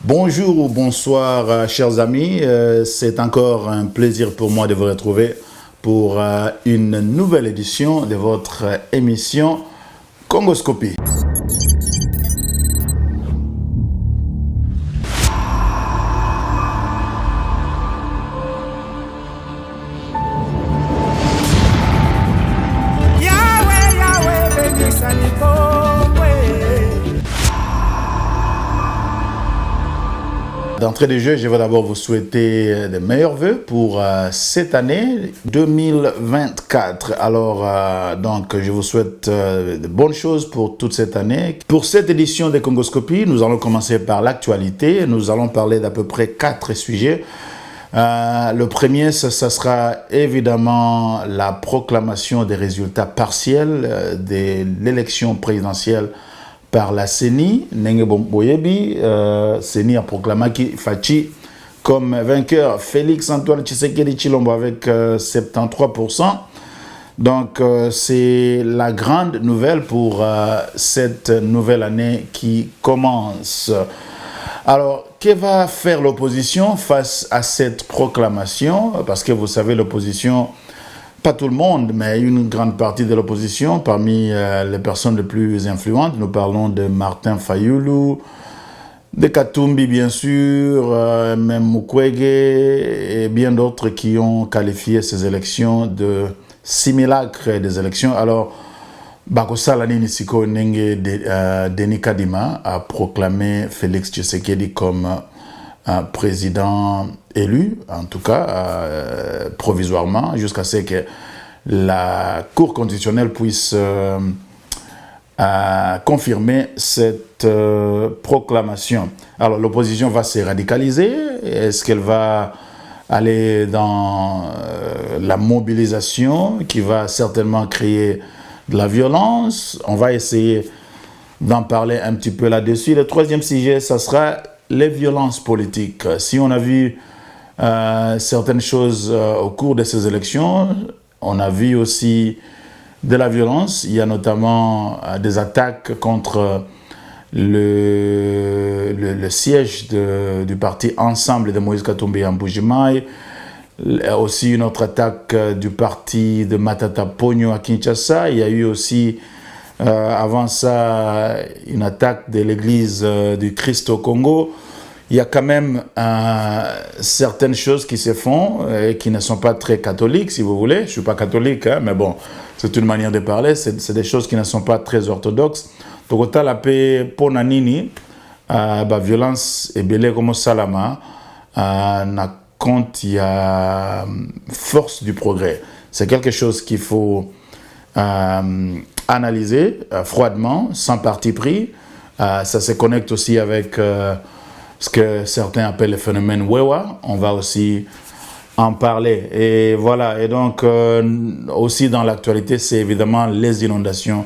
Bonjour ou bonsoir, chers amis. C'est encore un plaisir pour moi de vous retrouver pour une nouvelle édition de votre émission Congoscopie. D'entrée de jeu, je vais d'abord vous souhaiter de meilleurs vœux pour cette année 2024. Alors, donc, je vous souhaite de bonnes choses pour toute cette année. Pour cette édition de Congoscopie, nous allons commencer par l'actualité. Nous allons parler d'à peu près 4 sujets. Le premier, ça sera évidemment la proclamation des résultats partiels de l'élection présidentielle par la CENI. Nenge Boyebi, CENI a proclamé Fachi comme vainqueur. Félix Antoine Tshisekedi Tshilombo avec 73%. Donc, c'est la grande nouvelle pour cette nouvelle année qui commence. Alors, que va faire l'opposition face à cette proclamation? Parce que vous savez, l'opposition, pas tout le monde, mais une grande partie de l'opposition, parmi les personnes les plus influentes, nous parlons de Martin Fayulu, de Katumbi bien sûr, même Mukwege et bien d'autres qui ont qualifié ces élections de simulacre des élections. Alors, Bakosala Nisiko Nenge Denis Kadima a proclamé Félix Tshisekedi comme président élu, en tout cas provisoirement, jusqu'à ce que la Cour constitutionnelle puisse confirmer cette proclamation. Alors l'opposition va se radicaliser. Est-ce qu'elle va aller dans la mobilisation qui va certainement créer de la violence? On va essayer d'en parler un petit peu là-dessus. Le troisième sujet, ça sera les violences politiques. Si on a vu certaines choses au cours de ces élections, on a vu aussi de la violence. Il y a notamment des attaques contre le siège du parti Ensemble de Moïse Katumbi en Mbuji-Mayi. Aussi une autre attaque du parti de Matata Ponyo à Kinshasa. Il y a eu aussi, avant ça, une attaque de l'église du Christ au Congo. Il y a quand même certaines choses qui se font et qui ne sont pas très catholiques, si vous voulez. Je ne suis pas catholique, hein, mais bon, c'est une manière de parler. C'est des choses qui ne sont pas très orthodoxes. Donc, la paix pour Nanini, violence et belé comme Salama, quand il y a force du progrès. C'est quelque chose qu'il faut analyser froidement, sans parti pris. Ça se connecte aussi avec ce que certains appellent le phénomène Wewa. On va aussi en parler. Et voilà. Et donc, aussi dans l'actualité, c'est évidemment les inondations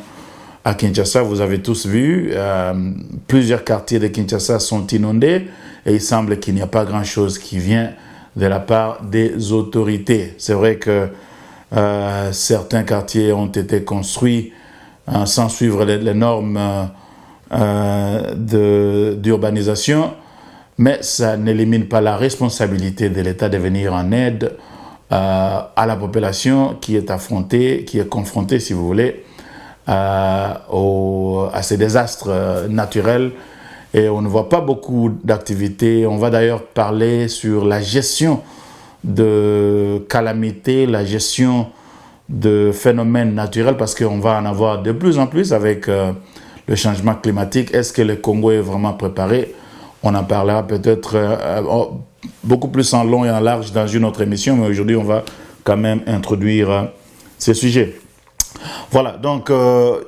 à Kinshasa. Vous avez tous vu, plusieurs quartiers de Kinshasa sont inondés et il semble qu'il n'y a pas grand-chose qui vient de la part des autorités. C'est vrai que certains quartiers ont été construits sans suivre les normes d'urbanisation, mais ça n'élimine pas la responsabilité de l'État de venir en aide à la population qui est affrontée, qui est confrontée, si vous voulez, à ces désastres naturels. Et on ne voit pas beaucoup d'activités. On va d'ailleurs parler sur la gestion de calamités, la gestion de phénomènes naturels, parce qu'on va en avoir de plus en plus avec le changement climatique. Est-ce que le Congo est vraiment préparé? On en parlera peut-être beaucoup plus en long et en large dans une autre émission, mais aujourd'hui, on va quand même introduire ces sujets. Voilà, donc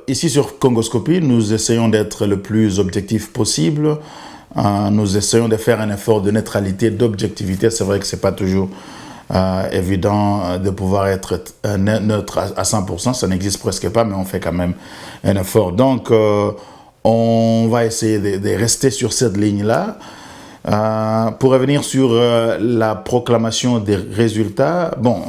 ici sur Congoscopie, nous essayons d'être le plus objectif possible. Nous essayons de faire un effort de neutralité, d'objectivité. C'est vrai que ce n'est pas toujours évident de pouvoir être neutre à 100%. Ça n'existe presque pas, mais on fait quand même un effort. Donc, on va essayer de rester sur cette ligne-là. Pour revenir sur la proclamation des résultats, bon,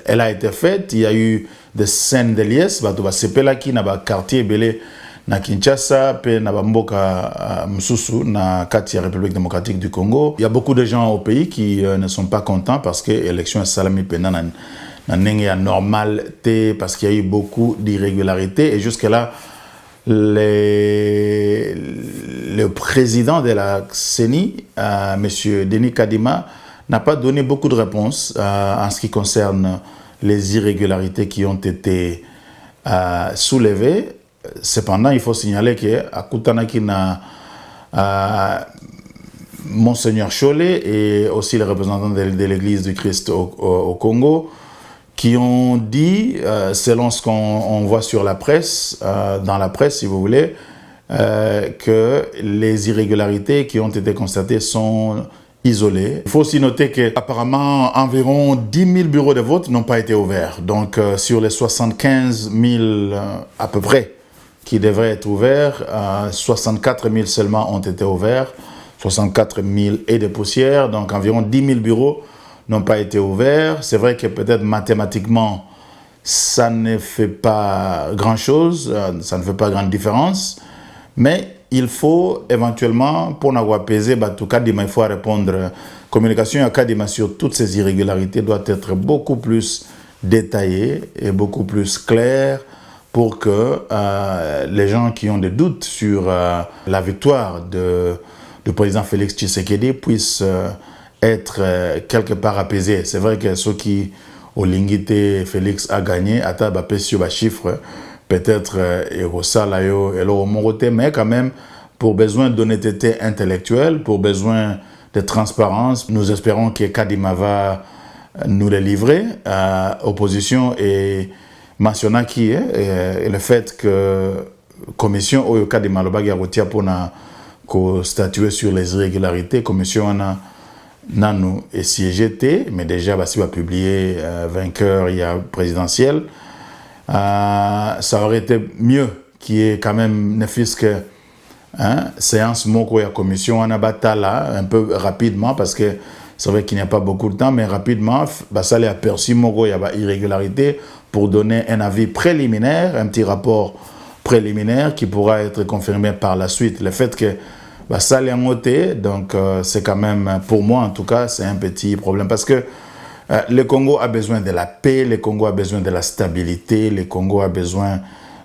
elle a été faite. Il y a eu des scènes de liesse, bah tu vas sepela qui n'a pas quartier belé na Kinshasa, pe na bamboka Msusu, na kati ya République démocratique du Congo. Il y a beaucoup de gens au pays qui ne sont pas contents parce que l'élection est salami pena na nenge ya normal te, parce qu'il y a eu beaucoup d'irrégularités et jusque-là, le président de la CENI, M. Denis Kadima, n'a pas donné beaucoup de réponses en ce qui concerne les irrégularités qui ont été soulevées. Cependant, il faut signaler qu'à Koutanaki, Monseigneur Cholet et aussi les représentants de l'Église du Christ au Congo, qui ont dit, selon ce qu'on voit sur la presse, dans la presse si vous voulez, que les irrégularités qui ont été constatées sont isolées. Il faut aussi noter qu'apparemment environ 10 000 bureaux de vote n'ont pas été ouverts. Donc sur les 75 000 à peu près qui devraient être ouverts, 64 000 seulement ont été ouverts, 64 000 et des poussières, donc environ 10 000 bureaux n'ont pas été ouverts. C'est vrai que peut-être mathématiquement, ça ne fait pas grand-chose, ça ne fait pas grande différence, mais il faut éventuellement, pour n'avoir pesé, tout cas, il faut répondre. Communication à Kadima sur toutes ces irrégularités doit être beaucoup plus détaillée et beaucoup plus claire pour que les gens qui ont des doutes sur la victoire du président Félix Tshisekedi puissent être quelque part apaisé. C'est vrai que ceux qui ont l'ingité Félix a gagné, à tabaper sur les chiffres, peut-être mais quand même, pour besoin d'honnêteté intellectuelle, pour besoin de transparence, nous espérons que Kadima va nous les livrer. Opposition et mentionnant qui est, et le fait que la commission au Kadima Lobagi a pour statuer sur les irrégularités, commission Nanou et CGT, mais déjà, si on va publier vainqueur, il y a présidentiel. Ça aurait été mieux qu'il y ait quand même, ne fût-ce que séance moko ya commission en abatala un peu rapidement, parce que c'est vrai qu'il n'y a pas beaucoup de temps, mais rapidement, ça les aperçu moko ya irrégularité pour donner un avis préliminaire, un petit rapport préliminaire qui pourra être confirmé par la suite. Le fait que ça les a noté, donc c'est quand même, pour moi en tout cas, c'est un petit problème, parce que le Congo a besoin de la paix, le Congo a besoin de la stabilité, le Congo a besoin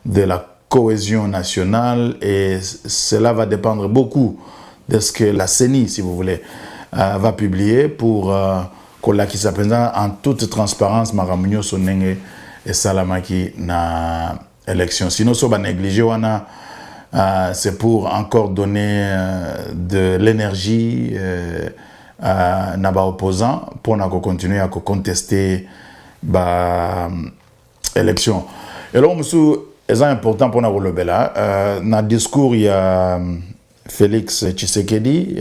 de la cohésion nationale, et cela va dépendre beaucoup de ce que la CENI, si vous voulez, va publier pour qu'on qui s'appelle en toute transparence Maramunyo Sonenge et Salamaki na élection. Sinon, ça va négliger, c'est pour encore donner de l'énergie à nos opposants pour continuer à contester l'élection. Et là, c'est important pour nous le là. Dans le discours, il y a Félix Tshisekedi,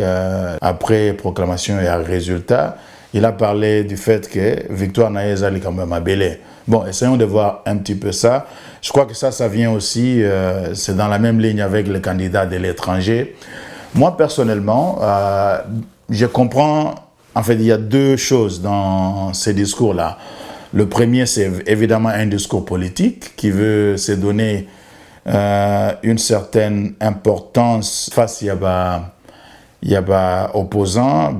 après proclamation et résultat, il a parlé du fait que victoire Naïza est quand même à Belé. Bon, essayons de voir un petit peu ça. Je crois que ça vient aussi, c'est dans la même ligne avec les candidats de l'étranger. Moi, personnellement, je comprends, en fait, il y a deux choses dans ces discours-là. Le premier, c'est évidemment un discours politique qui veut se donner une certaine importance face à opposant,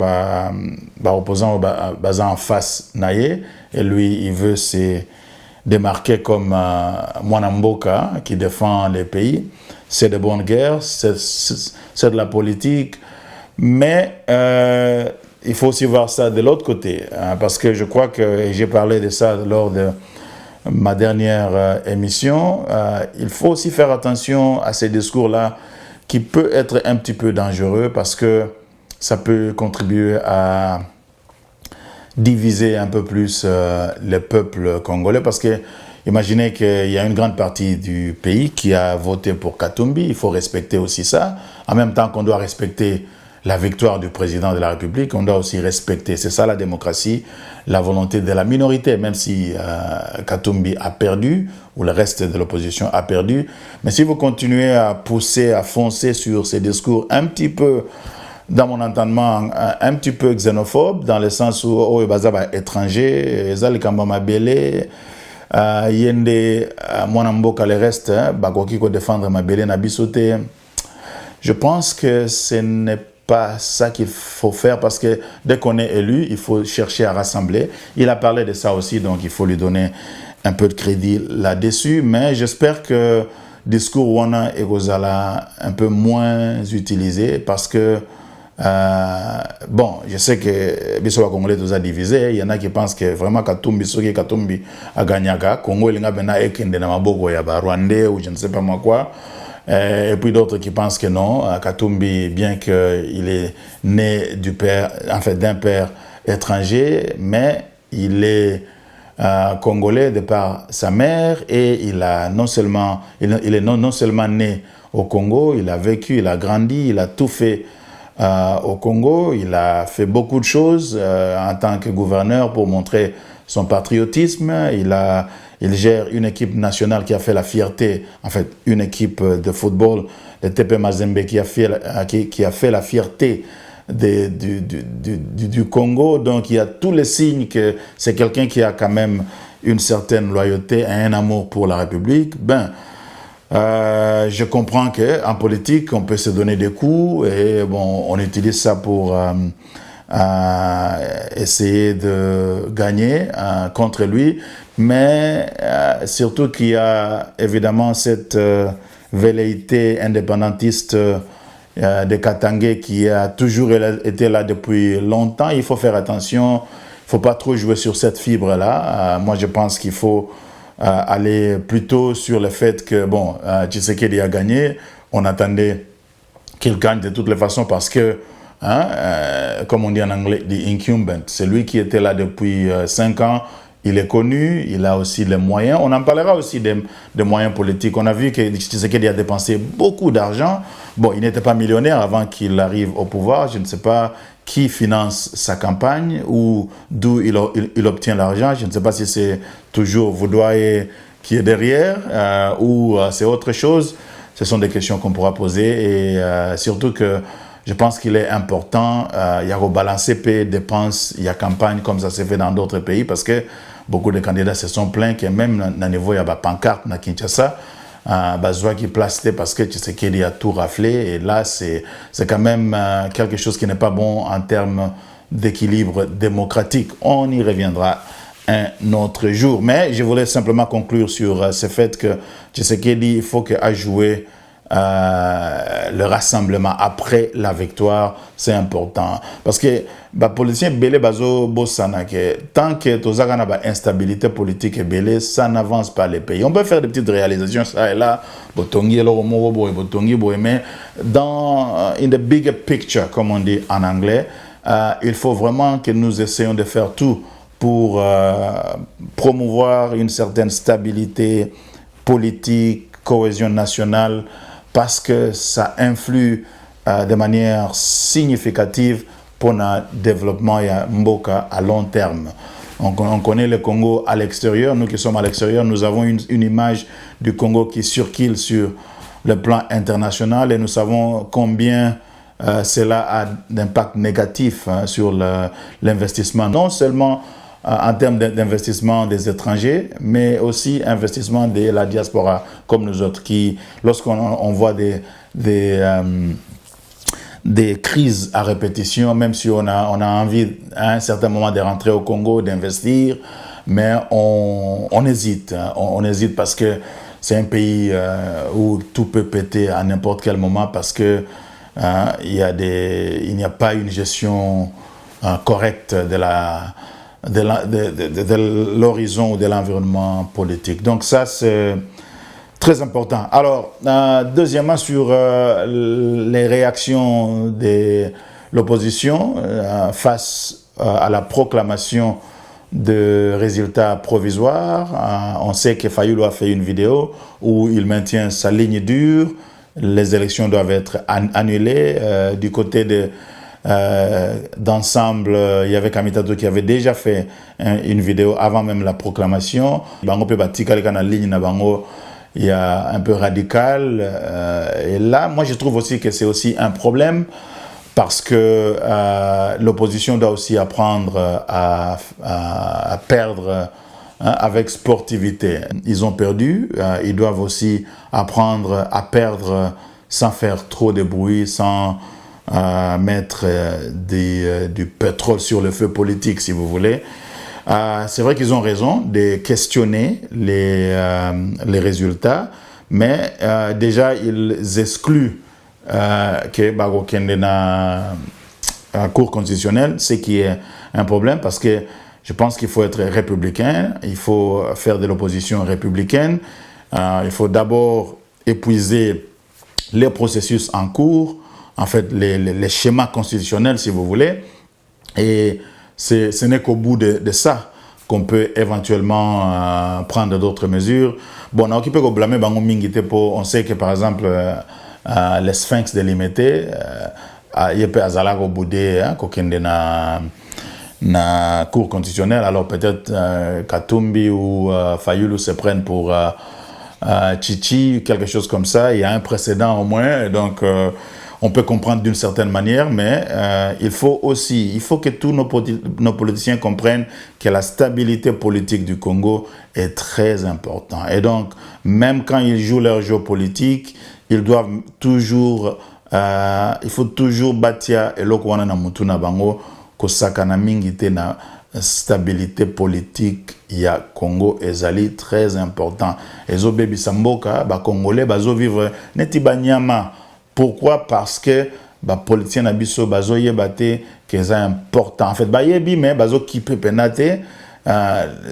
opposant en face naïe, et lui, il veut se démarquer comme Mwanamboka qui défend les pays. C'est de bonne guerre, c'est de la politique, mais il faut aussi voir ça de l'autre côté, parce que je crois que, et j'ai parlé de ça lors de ma dernière émission, il faut aussi faire attention à ces discours-là qui peut être un petit peu dangereux, parce que ça peut contribuer à diviser un peu plus le peuple congolais, parce que imaginez qu'il y a une grande partie du pays qui a voté pour Katumbi, il faut respecter aussi ça. En même temps qu'on doit respecter la victoire du président de la République, on doit aussi respecter, c'est ça la démocratie, la volonté de la minorité, même si Katumbi a perdu, ou le reste de l'opposition a perdu. Mais si vous continuez à pousser, à foncer sur ces discours un petit peu, dans mon entendement, un petit peu xénophobe, dans le sens où, étranger, yende mwanamboka le reste bakoki ko défendre mabele na bisote. Je pense que ce n'est pas ça qu'il faut faire parce que dès qu'on est élu, il faut chercher à rassembler. Il a parlé de ça aussi, donc il faut lui donner un peu de crédit là-dessus. Mais j'espère que discours wana et Gozala un peu moins utilisé parce que bon, je sais que Bisoba Congolais tous a divisé. Il y en a qui pensent que vraiment Katumbi, Soki Katumbi a gagné. Congo, il y a Ekende na Maboko, il y a Rwandais ou je ne sais pas moi quoi. Et puis d'autres qui pensent que non, Katumbi, bien qu'il est né du père, en fait, d'un père étranger, mais il est congolais de par sa mère et il a non seulement, il est non seulement né au Congo, il a vécu, il a grandi, il a tout fait au Congo, il a fait beaucoup de choses en tant que gouverneur pour montrer son patriotisme. Il gère une équipe nationale qui a fait la fierté, en fait, une équipe de football, le TP Mazembe, qui a fait la fierté du Congo. Donc, il y a tous les signes que c'est quelqu'un qui a quand même une certaine loyauté et un amour pour la République. Je comprends qu'en politique, on peut se donner des coups et bon, on utilise ça pour essayer de gagner contre lui. Mais surtout qu'il y a évidemment cette velléité indépendantiste de Katangé qui a toujours été là depuis longtemps. Il faut faire attention, il ne faut pas trop jouer sur cette fibre-là. Moi, je pense qu'il faut aller plutôt sur le fait que, bon, Tshisekedi a gagné. On attendait qu'il gagne de toutes les façons parce que, comme on dit en anglais, the incumbent, c'est lui qui était là depuis 5 ans. Il est connu, il a aussi les moyens. On en parlera aussi des moyens politiques. On a vu que Tshisekedi a dépensé beaucoup d'argent. Bon, il n'était pas millionnaire avant qu'il arrive au pouvoir. Je ne sais pas qui finance sa campagne ou d'où il obtient l'argent. Je ne sais pas si c'est toujours Vaudoyer qui est derrière ou c'est autre chose. Ce sont des questions qu'on pourra poser et surtout que je pense qu'il est important, il y a rebalancer paix, dépenses, il y a campagne comme ça s'est fait dans d'autres pays parce que beaucoup de candidats se sont plaints que même dans niveau il y a des pancartes à Kinshasa, besoin qui placent parce que tu sais qu'il y a tout raflé et là c'est quand même quelque chose qui n'est pas bon en termes d'équilibre démocratique. On y reviendra un autre jour. Mais je voulais simplement conclure sur ce fait que Tshisekedi, il faut qu'il joué le rassemblement après la victoire, c'est important. Parce que les politiciens belé bazo bossana que tant que tozaka na ba instabilité politique et belé, ça n'avance pas les pays. On peut faire des petites réalisations ça et là, botongi mais dans in the bigger picture comme on dit en anglais, il faut vraiment que nous essayions de faire tout pour promouvoir une certaine stabilité politique, cohésion nationale, parce que ça influe de manière significative pour le développement de Mboka à long terme. On connaît le Congo à l'extérieur. Nous qui sommes à l'extérieur, nous avons une image du Congo qui circule sur le plan international et nous savons combien cela a d'impact négatif sur l'investissement, non seulement en termes d'investissement des étrangers, mais aussi investissement de la diaspora, comme nous autres, qui, lorsqu'on voit des crises à répétition, même si on a envie à un certain moment de rentrer au Congo, d'investir, mais on hésite. On hésite parce que c'est un pays où tout peut péter à n'importe quel moment parce que il n'y a pas une gestion correcte de l'horizon ou de l'environnement politique. Donc ça, c'est très important. Alors, deuxièmement, sur les réactions de l'opposition face à la proclamation de résultats provisoires, on sait que Fayulu a fait une vidéo où il maintient sa ligne dure, les élections doivent être annulées. Du côté d'ensemble, il y avait Kamitato qui avait déjà fait une vidéo avant même la proclamation. Bango pe batika le kana ligne na bango, il y a un peu radical. Et là, moi je trouve aussi que c'est aussi un problème parce que l'opposition doit aussi apprendre à perdre avec sportivité. Ils ont perdu, ils doivent aussi apprendre à perdre sans faire trop de bruit, sans mettre du pétrole sur le feu politique, si vous voulez. C'est vrai qu'ils ont raison de questionner les résultats, mais déjà ils excluent que Bagokende na Cour constitutionnelle, ce qui est un problème parce que je pense qu'il faut être républicain, il faut faire de l'opposition républicaine, il faut d'abord épuiser les processus en cours, en fait les schémas constitutionnels si vous voulez, et ce n'est qu'au bout de ça qu'on peut éventuellement prendre d'autres mesures. Bon, on peut blâmer Bango Mingite pour, on sait que par exemple les sphinx délimité, il peut azala au bout de kokende na Cour constitutionnelle, alors peut-être Katumbi ou Fayulu se prennent pour Chichi, quelque chose comme ça. Il y a un précédent au moins, donc on peut comprendre d'une certaine manière, mais il faut que tous nos politiciens comprennent que la stabilité politique du Congo est très importante. Et donc, même quand ils jouent leur jeu politique, ils doivent toujours, il faut toujours bâtir eloko wana na mutu na bango kosakana mingi te na stabilité politique ya Congo ezali très important. Ezo bebi samboka ba Congolais bazo vivre neti banyama. Pourquoi? Parce que les politiciens n'abisso bazo yebate que c'est important. En fait, yebi mais bazo kipe penate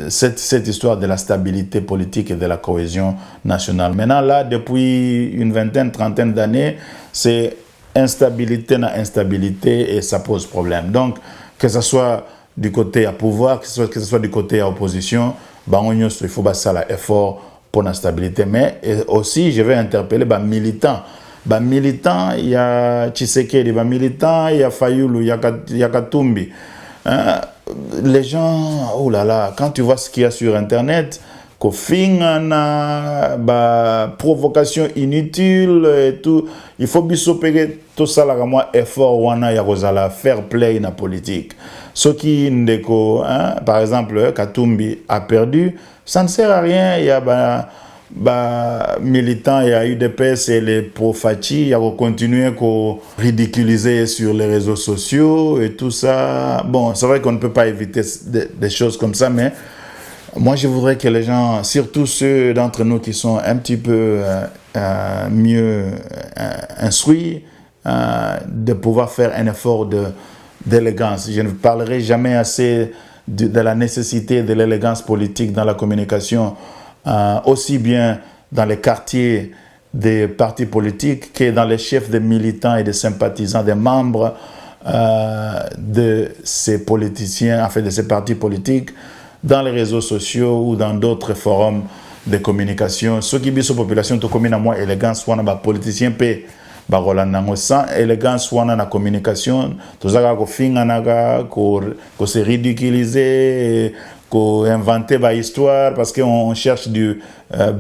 cette histoire de la stabilité politique et de la cohésion nationale. Maintenant là, depuis une vingtaine, trentaine d'années, c'est instabilité na instabilité et ça pose problème. Donc que ce soit du côté à pouvoir, que ce soit du côté à opposition, il faut ça l'effort pour la stabilité. Mais aussi, je vais interpeller les militants. Militants, il y a Tshisekedi, militants, il y a Fayulu, il y a Katumbi. Les gens, oh là là, quand tu vois ce qu'il y a sur Internet, provocation inutile et tout, il faut bien tout ça là, moi, effort, wana ya kozala fair play na politique. Ce qui ndeko, par exemple, Katumbi a perdu, ça ne sert à rien, il y a militants, il y a UDPS et les pro-Fachi, il y a continué à ridiculiser sur les réseaux sociaux et tout ça. Bon, c'est vrai qu'on ne peut pas éviter des choses comme ça, mais moi je voudrais que les gens, surtout ceux d'entre nous qui sont un petit peu mieux instruits, de pouvoir faire un effort d'élégance. Je ne parlerai jamais assez de la nécessité de l'élégance politique dans la communication, aussi bien dans les quartiers des partis politiques que dans les chefs des militants et des sympathisants, des membres de ces politiciens, en fait de ces partis politiques, dans les réseaux sociaux ou dans d'autres forums de communication. Ceux qui vivent sur la population, tout comme moi, élégance, soit les politiciens, sans élégance, soit dans la communication, tout ça, qu'on se ridiculiser, qu'on inventer des histoires parce qu'on cherche du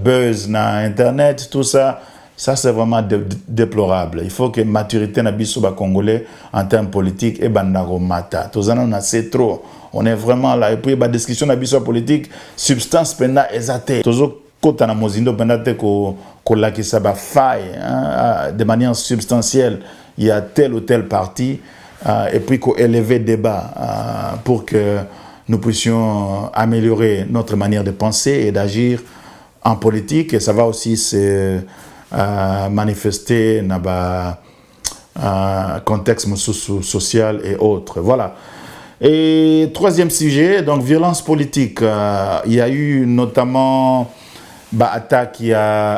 buzz sur Internet, tout ça. Ça, c'est vraiment déplorable. Il faut que la maturité na biso ba Congolais en termes politiques et bandago mata. Tout ça, on a c'est trop. On est vraiment là. Et puis, la discussion na biso politique, substance penda exate. Tout ça, quand on a mozindo penda te ko la qui sa faille de manière substantielle. Il y a tel ou tel parti et puis qu'on élever le débat pour que nous puissions améliorer notre manière de penser et d'agir en politique. Et ça va aussi se manifester dans le contexte social et autres. Voilà. Et troisième sujet, donc violence politique. Il y a eu notamment attaque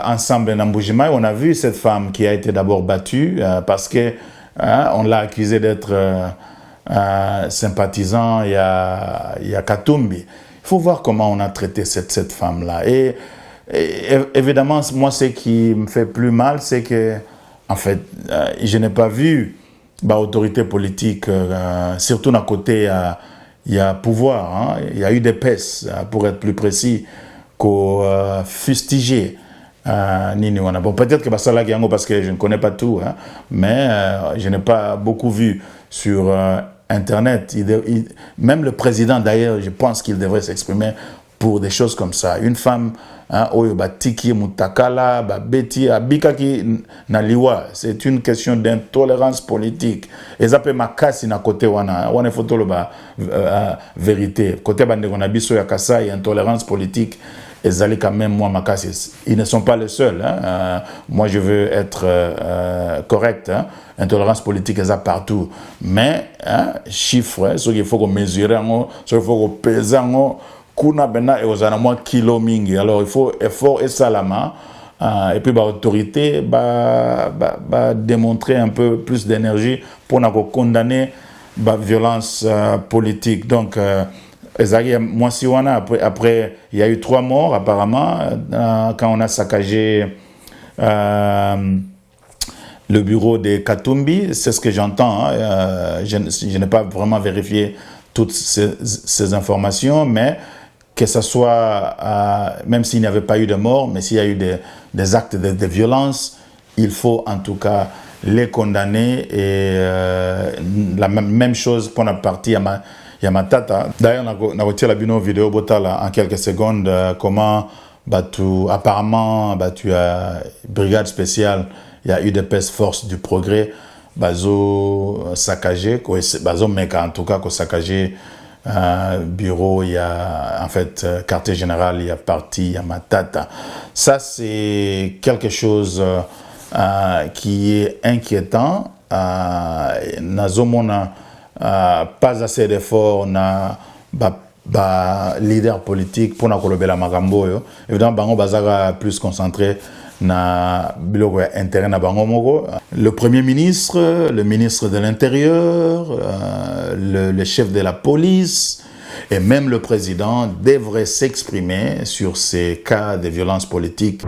ensemble dans Mbujimai. On a vu cette femme qui a été d'abord battue parce que on l'a accusée d'être sympathisant. Il y a Katumbi. Il faut voir comment on a traité cette femme-là. Et évidemment, moi, ce qui me fait plus mal, c'est que, en fait, je n'ai pas vu l'autorité politique, surtout d'un côté, il y a pouvoir, il y a eu des PES, pour être plus précis, qu'on fustigé. Bon, peut-être que ça là, parce que je ne connais pas tout, mais je n'ai pas beaucoup vu sur Internet. Même le président, d'ailleurs, je pense qu'il devrait s'exprimer pour des choses comme ça. Une femme, oyo batiki mutakala, beti abikaki na liwa, c'est une question d'intolérance politique. Et ça peut makasi na côté wana photo le vérité. Côté bande on a biso ya Kasai, intolérance politique. Et quand même moi makasi. Ils ne sont pas les seuls. Moi je veux être correct. Intolérance politique est partout. Mais chiffre, ce qu'il faut qu'on mesure, ce qu'il faut qu'on pèse, kuna bena et aux anamoi kilo mingi. Alors il faut effort et salama. Et puis l'autorité va démontrer un peu plus d'énergie pour condamner la violence politique. Donc moi, si on a, après, il y a eu 3 morts apparemment quand on a saccagé le bureau de Katumbi. C'est ce que j'entends. Je n'ai pas vraiment vérifié toutes ces informations, mais que ce soit, même s'il n'y avait pas eu de mort, mais s'il y a eu des actes de violence, il faut en tout cas les condamner. Et la même chose pour la partie Yamatata. D'ailleurs, on a retiré la vidéo en quelques secondes comment apparemment tu as brigade spéciale, il y a eu des forces du progrès, bazo saccagé, bazo mec en tout cas ko saccagé bureau, il y a en fait quartier général, il y a parti Yamatata. Ça c'est quelque chose qui est inquiétant. Nazomona pas assez d'efforts na leader politique pour na kolobela makambo yo. Évidemment bango bazaka plus concentré na biloko ya intérêt na bango moko. Le premier ministre, le ministre de l'Intérieur, le chef de la police et même le président devraient s'exprimer sur ces cas de violence politique.